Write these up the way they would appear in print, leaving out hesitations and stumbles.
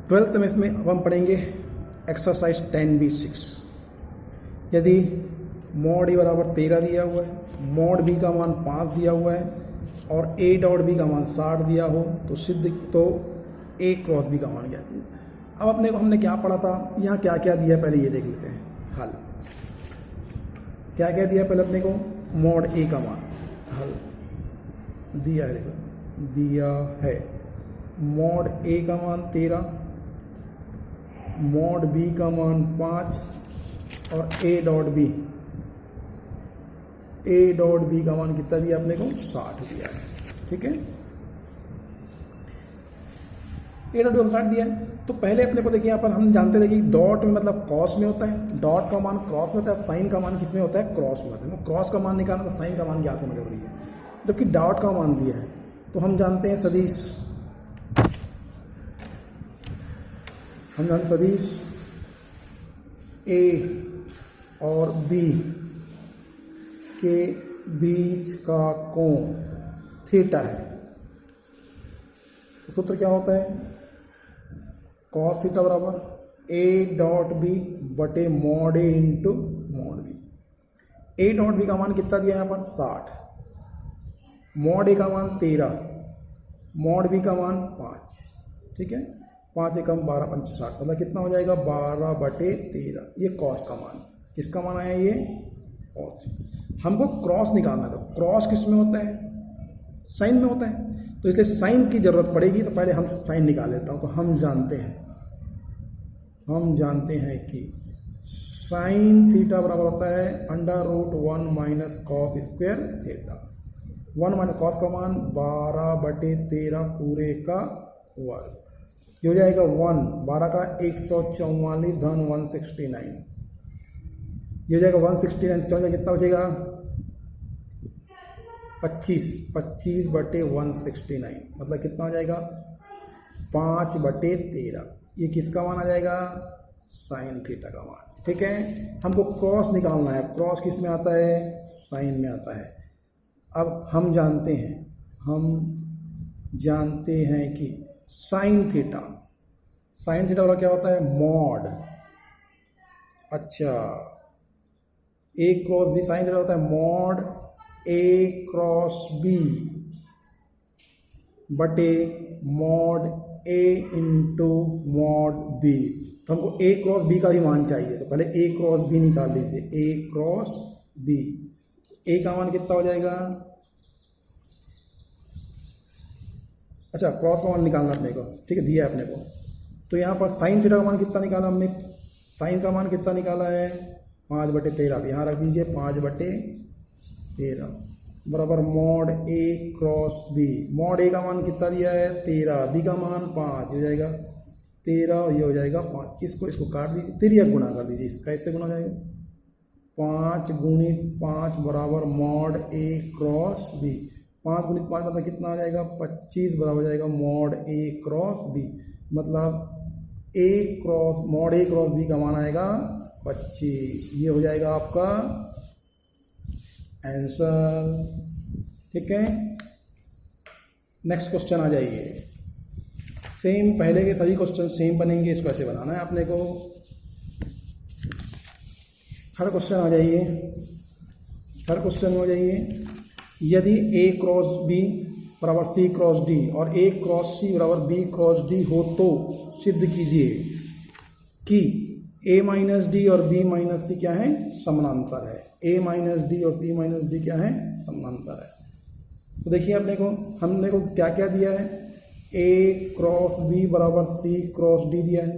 Twelfth में इसमें अब हम पढ़ेंगे एक्सरसाइज 10B6। यदि मॉड ए बराबर 13 दिया हुआ है, मॉड बी का मान 5 दिया हुआ है और ए डॉट बी का मान 60 दिया हो तो सिद्ध तो ए क्रॉस बी का मान क्या चाहिए। अब अपने को हमने क्या पढ़ा था, यहाँ क्या क्या दिया पहले ये देख लेते हैं। हल क्या क्या दिया पहले अपने को, मॉड ए का मान हल दिया है, दिया है मॉड ए का मान 13, मॉड बी का मान 5 और ए डॉट बी का मान कितना दिया अपने को, 60 दिया है। ठीक है, ए डॉट बी को 60 दिया है। तो पहले अपने को देखिए यहाँ पर हम जानते थे कि डॉट में मतलब क्रॉस में होता है, डॉट का मान क्रॉस में होता है, साइन का मान किस में होता है, क्रॉस में होता है। क्रॉस का मान निकालना तो साइन का मान ज्ञात होना जरूरी है। जबकि डॉट का मान दिया है तो हम जानते हैं सदिश, हम जानते सदिश ए और बी के बीच का कोण थीटा है। सूत्र क्या होता है, कॉस थीटा बराबर ए डॉट बी बटे mod A into mod B. A dot B का मान कितना दिया है यहाँ पर, 60, मॉड ए का मान 13, मॉड बी का मान 5। ठीक है, 5 एकम 12 पंच 60, मतलब कितना हो जाएगा 12 बटे 13। ये कॉस का मान, किसका मान आया, ये कॉस। हमको क्रॉस निकालना है, तो क्रॉस किस में होता है, साइन में होता है। तो इसलिए साइन की जरूरत पड़ेगी, तो पहले हम साइन निकाल लेता हूं। तो हम जानते हैं कि साइन थीटा बराबर होता है √1 minus cos square theta. 1 minus cos का मान 12 बटे 13 पूरे का वर्ग। ये हो जाएगा 1, 12 का 144 धन 169। ये हो जाएगा 169 से कितना बचेगा, 25 बटे 169, मतलब कितना हो जाएगा 5 बटे 13। ये किसका मान आ जाएगा, साइन थीटा का मान। ठीक है, हमको क्रॉस निकालना है, क्रॉस किस में आता है, साइन में आता है। अब हम जानते हैं कि साइन थीटा वाला क्या होता है, मॉड। अच्छा, ए क्रॉस बी, साइन थीटा होता है मॉड ए क्रॉस बी बटे mod A into mod B. तो हमको ए क्रॉस बी का भी मान चाहिए, तो पहले ए क्रॉस बी निकाल लीजिए, ए क्रॉस बी। ए का मान कितना हो जाएगा, अच्छा क्रॉस का मान निकालना अपने को, ठीक है, दिया है अपने को। तो यहाँ पर साइन थीटा का मान कितना निकाला हमने, साइन का मान कितना निकाला है 5 बटे 13। यहाँ रख दीजिए 5 बटे 13 बराबर mod A cross B. Mod ए का मान कितना दिया है 13, बी का मान 5, हो जाएगा 13, ये हो जाएगा 5। इसको काट दीजिए, तिरिया गुना कर दीजिए, कैसे गुना जाएगा, 5 गुणित 5 बराबर मॉड ए क्रॉस बी। 5 गुणित 5 मतलब कितना आ जाएगा 25 बराबर हो जाएगा मॉड ए क्रॉस बी। मतलब मॉड ए क्रॉस बी का मान आएगा 25। ये हो जाएगा आपका आंसर। ठीक है, नेक्स्ट क्वेश्चन आ जाइए। सेम पहले के सभी क्वेश्चन सेम बनेंगे, इसको ऐसे बनाना है अपने को। थर्ड क्वेश्चन आ जाइए, थर्ड क्वेश्चन हो जाइए। यदि ए क्रॉस बी बराबर सी क्रॉस डी और ए क्रॉस सी बराबर बी क्रॉस डी हो तो सिद्ध कीजिए कि ए माइनस डी और बी माइनस सी क्या है, समानांतर है। ए माइनस डी और सी माइनस डी क्या है, समानांतर है। तो देखिए हमने को क्या क्या दिया है, ए क्रॉस बी बराबर सी क्रॉस डी दिया है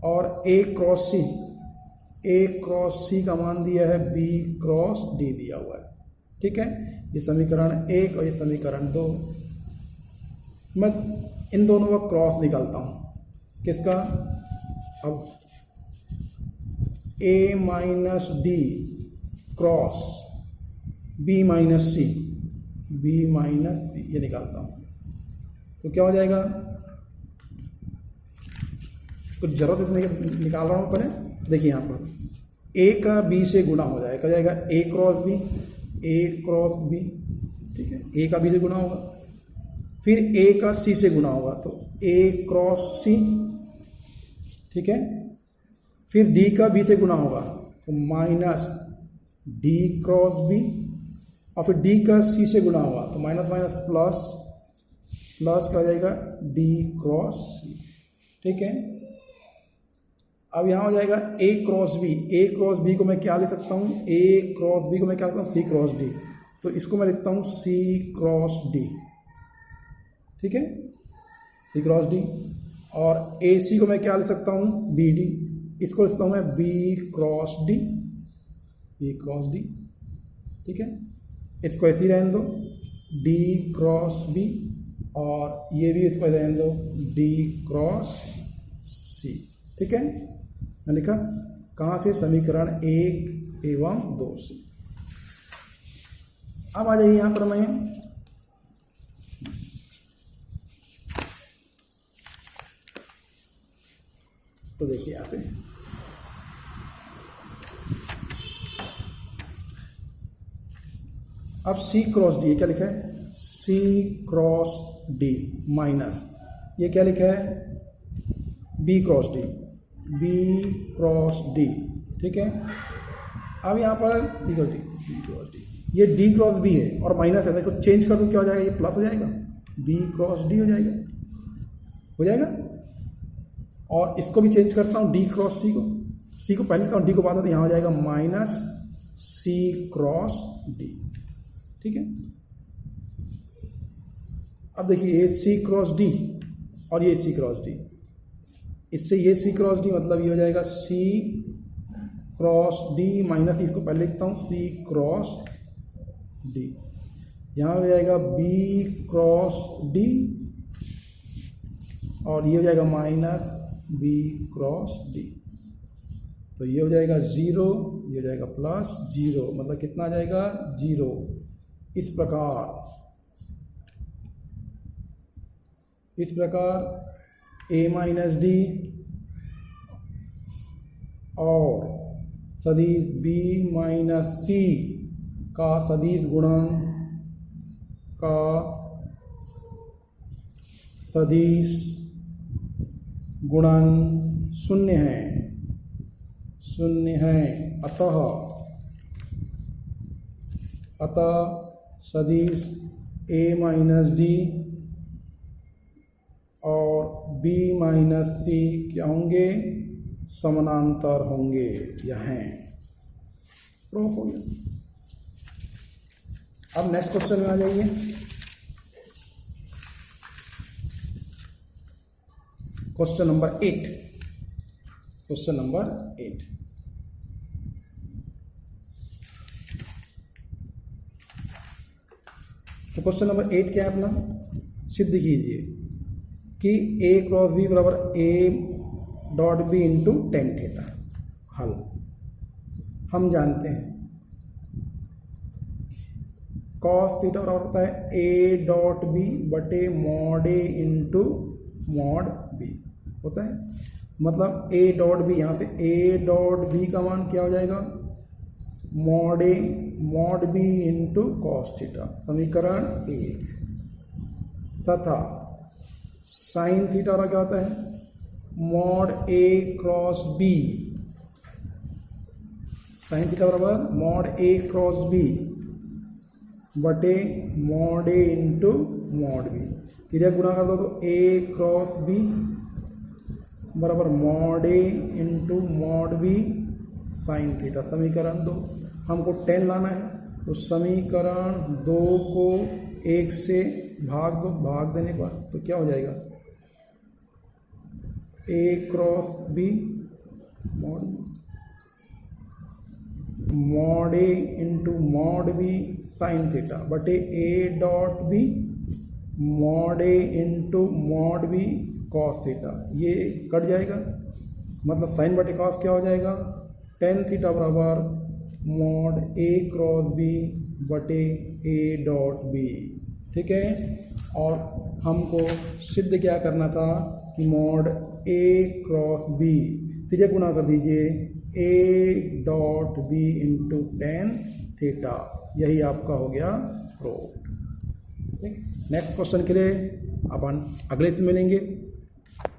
और ए क्रॉस सी का मान दिया है बी क्रॉस डी दिया हुआ है। ठीक है, ये समीकरण 1 और ये समीकरण 2। मैं इन दोनों का क्रॉस निकालता हूं, किसका, अब A minus D cross B minus C ये निकालता हूं, तो क्या हो जाएगा, इसको जरूरत इसमें निकाल रहा हूं पहले। देखिए यहाँ पर ए का बी से गुणा हो जाएगा, क्या जाएगा ए क्रॉस बी, ठीक है, ए का बी से गुणा होगा फिर ए का सी से गुना होगा तो ए क्रॉस सी, ठीक है। फिर डी का बी से गुना होगा तो माइनस डी क्रॉस बी, और फिर डी का सी से गुना होगा तो माइनस माइनस प्लस, प्लस का हो जाएगा डी क्रॉस सी, ठीक है। अब यहाँ हो जाएगा A cross B, A cross B को मैं क्या लिख सकता हूँ, ए क्रॉस बी को मैं क्या लिखता हूँ, सी क्रॉस डी, तो इसको मैं लिखता हूँ सी क्रॉस डी, ठीक है, सी क्रॉस डी। और ए सी को मैं क्या लिख सकता हूँ, बी डी, इसको लिखता हूँ मैं B cross D, B cross D, ठीक है। इसको ऐसे ही रहने दो डी क्रॉस बी, और ये भी इसको रहने दो डी क्रॉस सी, ठीक है। मैं लिखा कहाँ से, समीकरण 1 एवं 2 से। अब आ जाइए यहाँ पर मैं तो देखिए यहाँ से अब सी क्रॉस डी, क्या लिखा है, सी क्रॉस डी माइनस ये क्या लिखा है, B cross D, B cross D, ठीक है। अब यहाँ पर B cross D, B cross D, ये डी क्रॉस बी है और माइनस है, मैं इसको चेंज कर दूँ क्या हो जाएगा, ये प्लस हो जाएगा, बी क्रॉस डी हो जाएगा, हो जाएगा। और इसको भी चेंज करता हूँ डी क्रॉस सी को, सी को पहले लिखता हूँ डी को बाद में, तो यहाँ हो जाएगा माइनस सी क्रॉस डी, ठीक है। अब देखिए ये सी क्रॉस डी और ये सी क्रॉस डी, इससे ये सी क्रॉस डी मतलब ये हो जाएगा सी क्रॉस डी माइनस, इसको पहले लिखता हूँ सी क्रॉस डी, यहाँ हो जाएगा बी क्रॉस डी, और ये हो जाएगा माइनस बी क्रॉस डी, तो ये हो जाएगा 0, ये हो जाएगा प्लस 0, मतलब कितना आ जाएगा 0। इस प्रकार ए माइनस डी और सदिश बी माइनस सी का सदिश गुणन का सदिश गुणन शून्य है, शून्य है। अतः सदिश ए माइनस डी और बी माइनस सी क्या होंगे, समानांतर होंगे या हैं। प्रूफ हो गया। अब नेक्स्ट क्वेश्चन में आ जाइए। Question number 8, question number 8। तो क्वेश्चन नंबर 8 क्या है अपना, सिद्ध कीजिए कि ए क्रॉस बी बराबर A dot B into tan theta. हल हम जानते हैं कॉस थीटा बराबर होता है ए डॉट बी बटे mod A into mod B होता है। मतलब ए डॉट बी, यहाँ से ए डॉट बी का मान क्या हो जाएगा, mod A mod B into cos theta, समीकरण 1। तथा साइन थीटा का क्या होता है, mod A cross B, sine theta बराबर मॉड ए क्रॉस बी बटे mod A into mod B. तीजा गुणा कर दो तो ए क्रॉस बी बराबर mod A into mod B sine theta, समीकरण 2। हमको 10 लाना है तो समीकरण 2 को 1 से भाग दो, भाग देने पर तो क्या हो जाएगा, A cross B mod A into mod B sine theta बटे A dot B mod A into mod B cos theta. ये कट जाएगा, मतलब साइन बटे कॉस क्या हो जाएगा, टेन थीटा बराबर मॉड ए क्रॉस बी बटे ए डॉट बी। ठीक है, और हमको सिद्ध क्या करना था कि मॉड ए क्रॉस बी, तीजा गुना कर दीजिए A dot B into tan theta, यही आपका हो गया प्रूफ। ठीक, नेक्स्ट क्वेश्चन के लिए अपन अगले से मिलेंगे।